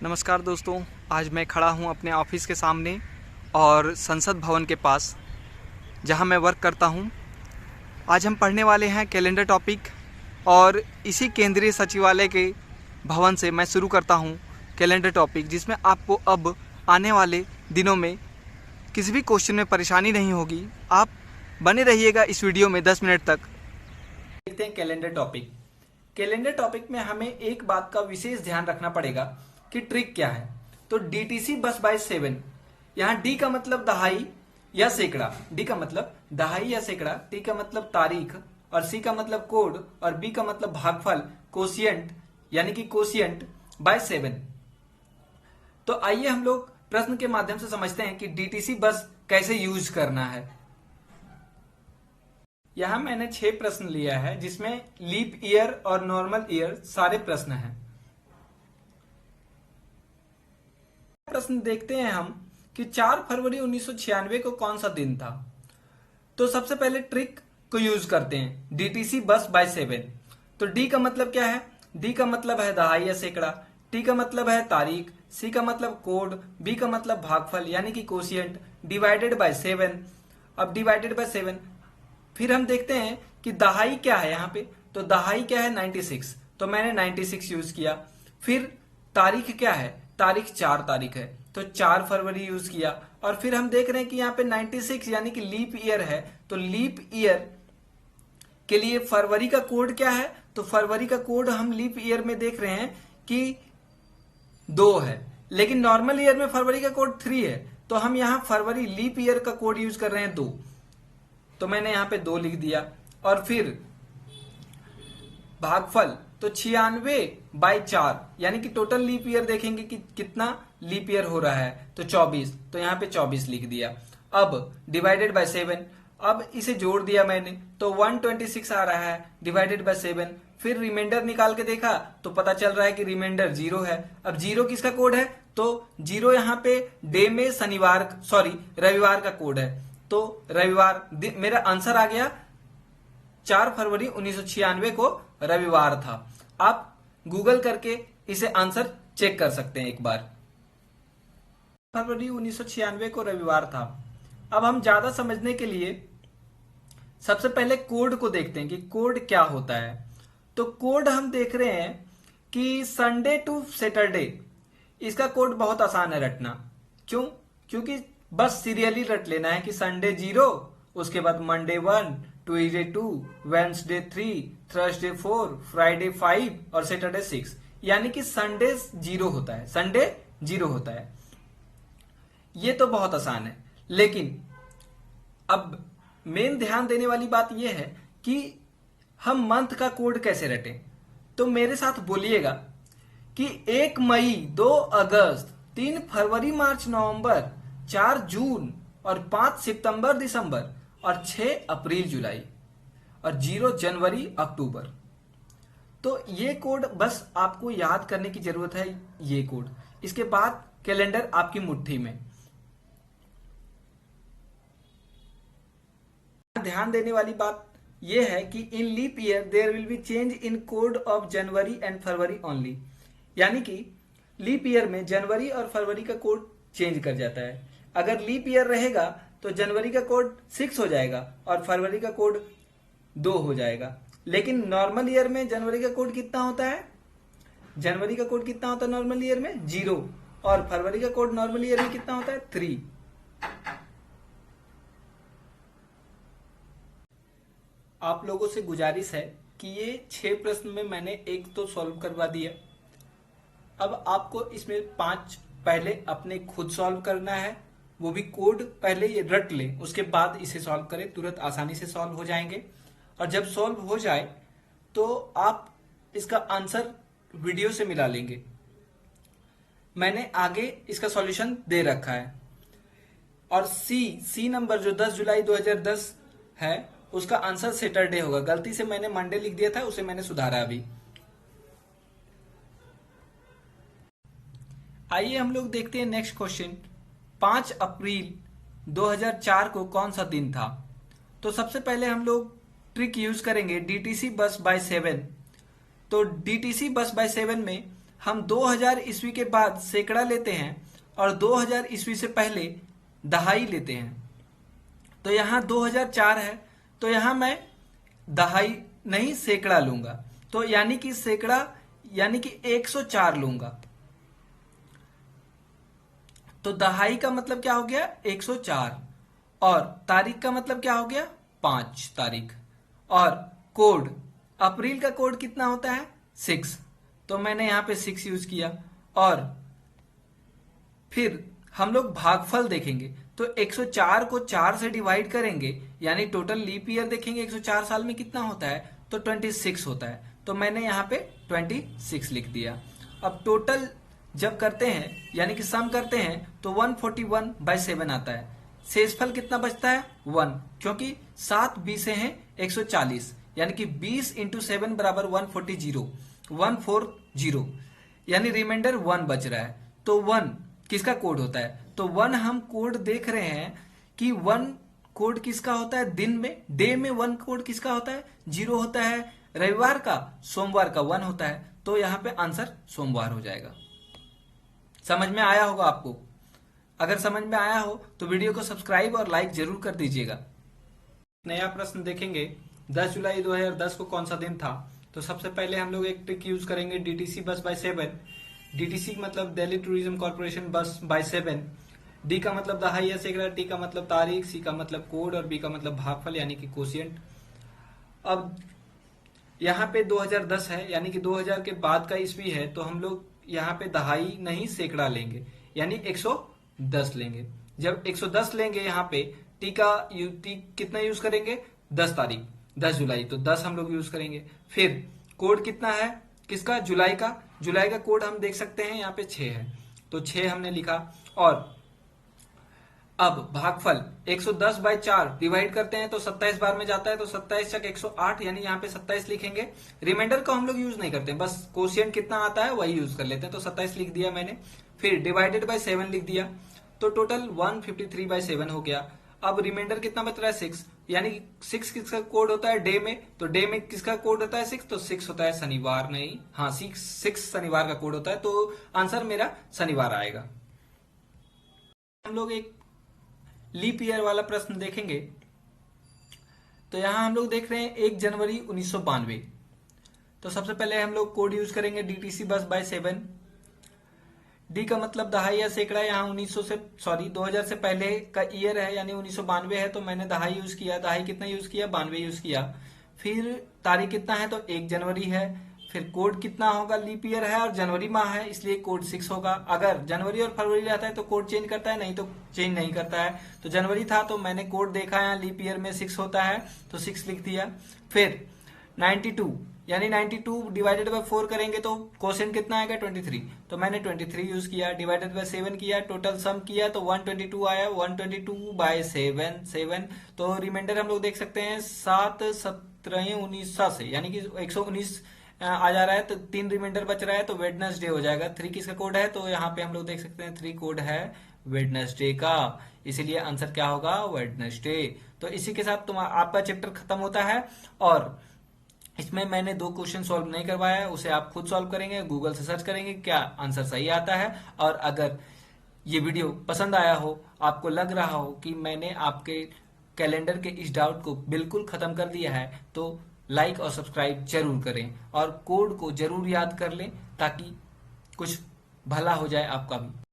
नमस्कार दोस्तों, आज मैं खड़ा हूं अपने ऑफिस के सामने और संसद भवन के पास जहां मैं वर्क करता हूं। आज हम पढ़ने वाले हैं कैलेंडर टॉपिक और इसी केंद्रीय सचिवालय के भवन से मैं शुरू करता हूं कैलेंडर टॉपिक, जिसमें आपको अब आने वाले दिनों में किसी भी क्वेश्चन में परेशानी नहीं होगी। आप बने रहिएगा इस वीडियो में 10 मिनट तक। देखते हैं कैलेंडर टॉपिक। कैलेंडर टॉपिक में हमें एक बात का विशेष ध्यान रखना पड़ेगा कि ट्रिक क्या है। तो डीटीसी बस बाय 7, यहाँ डी का मतलब दहाई या सैकड़ा, डी का मतलब दहाई या सैकड़ा, टी का मतलब तारीख और सी का मतलब कोड और बी का मतलब भागफल, कोशिएंट यानी कि कोशिएंट बाय 7। तो आइए हम लोग प्रश्न के माध्यम से समझते हैं कि डीटीसी बस कैसे यूज करना है। यहां मैंने 6 प्रश्न लिया है, जिसमें लीप ईयर और नॉर्मल ईयर सारे प्रश्न हैं। प्रश्न देखते हैं हम कि 4 फरवरी 1996 को कौन सा दिन था। तो सबसे पहले ट्रिक को यूज करते हैं, डीटीसी बस बाय 7। तो डी का मतलब क्या है? डी का मतलब है दहाई या सैकड़ा, टी का मतलब है तारीख, सी का मतलब कोड, बी का मतलब भागफल यानी कि कोशिएंट, डिवाइडेड बाय 7। अब डिवाइडेड बाय 7 फिर हम देखते हैं कि दहाई क्या है यहाँ पे। तो दहाई क्या है? 96, तो मैंने 96 यूज किया। फिर तारीख क्या है? तारीख 4 तारीख है, तो 4 फरवरी यूज किया। और फिर हम देख रहे हैं कि यहाँ पे 96 यानी कि लीप ईयर है, तो लीप ईयर के लिए फरवरी का कोड क्या है? तो फरवरी का कोड हम लीप ईयर में देख रहे हैं कि 2 है, लेकिन नॉर्मल ईयर में फरवरी का कोड 3 है, तो हम यहाँ फरवरी लीप ईयर का कोड यूज कर रहे हैं 2, तो मैंने यहाँ पे 2 लिख दिया। और फिर भागफल तो 96/4 यानी कि टोटल लीप ईयर देखेंगे कि कितना लीप ईयर हो रहा है, तो 24, तो यहाँ पे 24 लिख दिया। अब डिवाइडेड बाय 7, अब इसे जोड़ दिया मैंने तो 126 आ रहा है डिवाइडेड बाय 7। फिर रिमाइंडर निकाल के देखा तो पता चल रहा है कि रिमाइंडर 0 है। अब 0 किसका कोड है? तो 0 यहाँ पे डे में रविवार का कोड है, तो रविवार मेरा आंसर आ गया। 4 फरवरी 1996 को रविवार था। आप गूगल करके इसे आंसर चेक कर सकते हैं एक बार। फरवरी 1996 को रविवार था। अब हम ज्यादा समझने के लिए सबसे पहले कोड को देखते हैं कि कोड क्या होता है। तो कोड हम देख रहे हैं कि संडे टू सैटरडे, इसका कोड बहुत आसान है रटना। क्यों? क्योंकि बस सीरियली रट लेना है कि संडे 0, उसके बाद Monday 1, Tuesday 2, Wednesday 3, Thursday 4, Friday 5 और सैटरडे 6, यानी कि संडे 0 होता है, संडे 0 होता है। ये तो बहुत आसान है, लेकिन अब मेन ध्यान देने वाली बात यह है कि हम मंथ का कोड कैसे रटें। तो मेरे साथ बोलिएगा कि 1 मई, 2 अगस्त, 3 फरवरी, मार्च, नवंबर, 4 जून और 5 सितंबर दिसंबर और 6 अप्रैल जुलाई और 0 जनवरी अक्टूबर। तो ये कोड बस आपको याद करने की जरूरत है, ये कोड। इसके बाद कैलेंडर आपकी मुट्ठी में। ध्यान देने वाली बात यह है कि in leap year there will be change in code of January and February only, यानी कि लीप ईयर में जनवरी और फरवरी का कोड चेंज कर जाता है। अगर लीप ईयर रहेगा तो जनवरी का कोड 6 हो जाएगा और फरवरी का कोड 2 हो जाएगा। लेकिन नॉर्मल ईयर में जनवरी का कोड कितना होता है? जनवरी का कोड कितना होता है नॉर्मल ईयर में? 0, और फरवरी का कोड नॉर्मल ईयर में कितना होता है? 3। आप लोगों से गुजारिश है कि ये 6 प्रश्न में मैंने एक तो सॉल्व करवा दिया। अब आपको इसमें 5 पहले अपने खुद सॉल्व करना है, वो भी कोड पहले ये रट लें, उसके बाद इसे सॉल्व करें, तुरंत आसानी से सॉल्व हो जाएंगे। और जब सॉल्व हो जाए तो आप इसका आंसर वीडियो से मिला लेंगे। मैंने आगे इसका सॉल्यूशन दे रखा है। और सी नंबर जो 10 जुलाई 2010 है, उसका आंसर सैटरडे होगा। गलती से मैंने मंडे लिख दिया था, उसे मैंने सुधारा अभी। आइए हम लोग देखते हैं नेक्स्ट क्वेश्चन। 5 अप्रैल 2004 को कौन सा दिन था। तो सबसे पहले हम लोग ट्रिक यूज करेंगे डीटीसी बस बाय 7। तो डीटीसी बस बाय 7 में हम 2000 ईस्वी के बाद सैकड़ा लेते हैं और 2000 ईस्वी से पहले दहाई लेते हैं। तो यहाँ 2004 है, तो यहाँ मैं दहाई नहीं सैकड़ा लूंगा, तो यानी कि सैकड़ा यानी कि 104 लूंगा। तो दहाई का मतलब क्या हो गया 104, और तारीख का मतलब क्या हो गया 5 तारीख, और कोड अप्रैल का कोड कितना होता है 6, तो मैंने यहां पे 6 यूज किया। और फिर हम लोग भागफल देखेंगे, तो 104 को 4 से डिवाइड करेंगे, यानी टोटल लीप ईयर देखेंगे 104 साल में कितना होता है, तो 26 होता है, तो मैंने यहाँ पे 26 लिख दिया। अब टोटल जब करते हैं यानी कि सम करते हैं तो 141/7 आता है। शेषफल कितना बचता है 1, क्योंकि 7 20 हैं 140, यानी कि 20 × 7 बराबर 140, यानी रिमाइंडर 1 बच रहा है। तो 1 किसका कोड होता है, तो 1 हम कोड देख रहे हैं कि 1 कोड किसका होता है दिन में, डे में 1 कोड किसका होता है 0 होता है, रविवार का सोमवार का 1 होता है, तो यहाँ पे आंसर सोमवार हो जाएगा। समझ में आया होगा आपको? अगर समझ में आया हो तो वीडियो को सब्सक्राइब और लाइक जरूर कर दीजिएगा। नया प्रश्न देखेंगे, 10 जुलाई 2010 को कौन सा दिन था। तो सबसे पहले हम लोग एक ट्रिक यूज करेंगे, डीटीसी बस बाय 7। डीटीसी मतलब दिल्ली टूरिज्म कॉर्पोरेशन बस बाय 7। डी का मतलब दहाई या सैकड़ा, टी का मतलब तारीख, सी का मतलब कोड और बी का मतलब भागफल यानी कि कोशिएंट। अब यहाँ पे 2010 है, यानी कि 2000 के बाद का ईस्वी है, तो हम लोग यहाँ पे दहाई नहीं सैकड़ा लेंगे, यानी 110 लेंगे। जब 110 लेंगे यहाँ पे टी कितना यूज करेंगे 10 तारीख 10 जुलाई, तो 10 हम लोग यूज करेंगे। फिर कोड कितना है किसका जुलाई का कोड हम देख सकते हैं यहाँ पे 6 है, तो 6 हमने लिखा। और अब भागफल 110/4 डिवाइड करते हैं तो 27 बार में जाता है, तो 27 चक 108, यानी यहाँ पे 27 लिखेंगे। रिमाइंडर को हम लोग यूज नहीं करते, बस कोशिएंट कितना आता है वही यूज कर लेते हैं, तो 27 लिख दिया मैंने। फिर डिवाइडेड बाय 7 लिख दिया, तो टोटल 153/7 हो गया। अब रिमाइंडर कितना बच रहा है 6, यानी 6 किसका कोड होता है डे में, तो डे में किसका कोड होता है 6, तो 6 होता है शनिवार, नहीं हाँ 6 शनिवार का कोड होता है, तो आंसर मेरा शनिवार आएगा। हम लोग एक लीप ईयर वाला प्रश्न देखेंगे, तो यहां हम लोग देख रहे हैं 1 जनवरी 1992। तो सबसे पहले हम लोग कोड यूज करेंगे डीटीसी बस बाय 7। डी का मतलब दहाई या सैकड़ा, यहाँ 2000 से पहले का ईयर है, यानी 1992 है, तो मैंने दहाई यूज किया। दहाई कितना यूज किया 92 यूज किया। फिर तारीख कितना है, तो 1 जनवरी है। फिर कोड कितना होगा, लीप ईयर है और जनवरी माह है, इसलिए कोड 6 होगा। अगर जनवरी और फरवरी रहता है तो कोड चेंज करता है, नहीं तो चेंज नहीं करता है। तो जनवरी था तो मैंने कोड देखा, यहाँ लीप ईयर में 6 होता है, तो 6 लिख दिया। फिर 92, यानी 92 डिवाइडेड बाय 4 करेंगे तो क्वेश्चन कितना आएगा 23, तो मैंने 23 यूज किया। डिवाइडेड बाय 7 किया, टोटल सम किया तो 122 आया, 122/7, तो रिमाइंडर हम लोग देख सकते हैं 7 17 19 से, यानी कि 119 आ जा रहा है, तो 3 रिमाइंडर बच रहा है, तो वेडनेसडे हो जाएगा। 3 किसका कोड है, तो यहाँ पे हम लोग देख सकते हैं 3 कोड है वेडनेसडे का, इसीलिए आंसर क्या होगा वेडनेसडे। तो इसी के साथ आपका चैप्टर खत्म होता है, और इसमें मैंने 2 क्वेश्चन सॉल्व नहीं करवाया है, उसे आप खुद सॉल्व करेंगे, गूगल से सर्च करेंगे क्या आंसर सही आता है। और अगर ये वीडियो पसंद आया हो, आपको लग रहा हो कि मैंने आपके कैलेंडर के इस डाउट को बिल्कुल खत्म कर दिया है, तो लाइक और सब्सक्राइब जरूर करें और कोड को जरूर याद कर लें, ताकि कुछ भला हो जाए आपका भी।